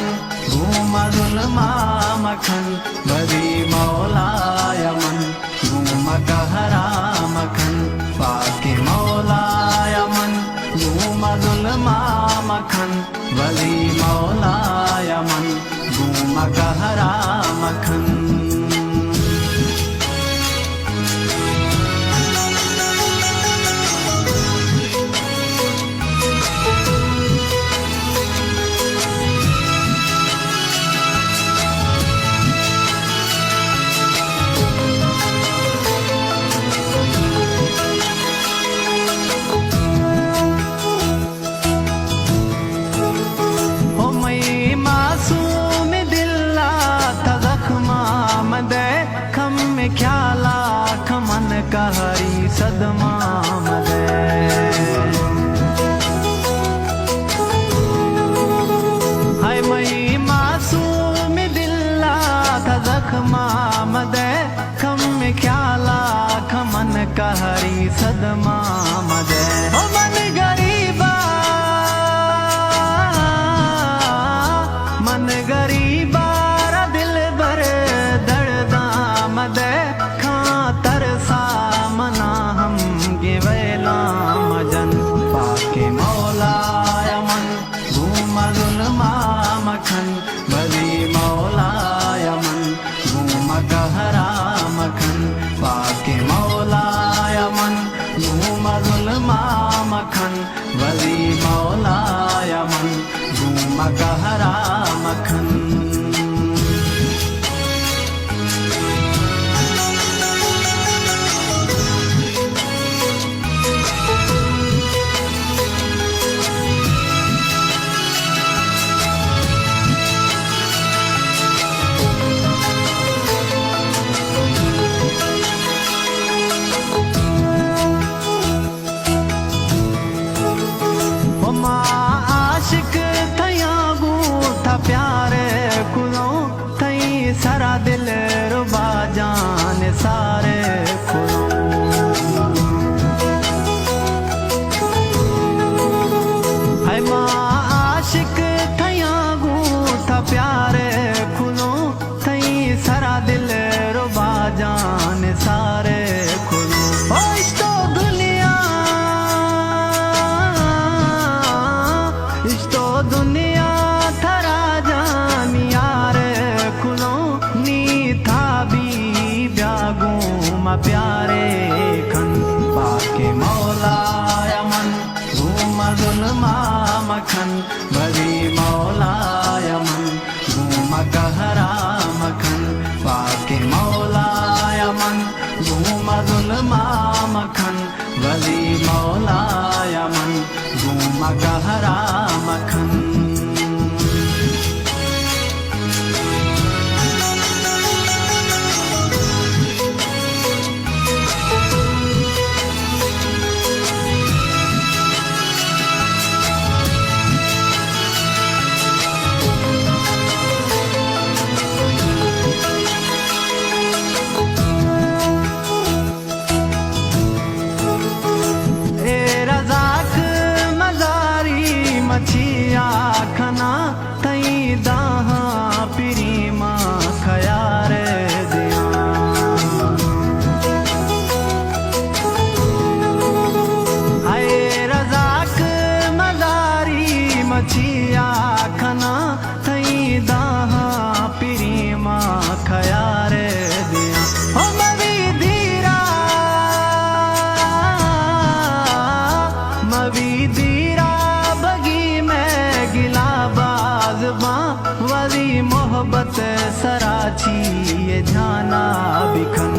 मन घूम जुल्मा मखन भरी मौलाय मन घूम कहरा मखन पाके मौलाय मन घूम जुल्मा मखन भरी मौलाय मन घूम कहरा मखन। ख्याला खमन कहरी सदमा मदे हाय मई मासूम दिल्ला था जख्मा मदे खम ख्याला खमन कहरी सदमा मदे ओ मन गरीबा मन गरीबा दिल भर दर्दा मदे तरसा मना हम गिवेला मजन पाके मौलाय मन घूम जुल्मा मखन भरी मौलाय मन घूम कहरा मखन पाके मौलाय मन घूम जुल्मा मखन भरी मौलाय मन घूम कहरा मखन। प्यारे खुलो थई सारा दिल रुबा जान सारे खुलो है माँ आशिक थया गूथा प्यारे खुलो थई सारा दिल रुबा जान सारे खुलो ओ इस्तो दुनिया इस्तो दुनिया प्यारे खन पाके मौलाय मन घूम जुल्मा मखन भरी मौलाय मन घूम कहरा मखन पाके मौलाय मन घूम जुल्मा मखन भरी मौलाय मन घूम कहरा मखन। मछिया खना तई दाहा पिरी माँ खयार दिया हाय रजाक मदारी मछिया खना तई दाहा पिरी माँ खयार दिया हो मवी धीरा मवी धीरा वली मोहब्बत सराची ये जाना बिखन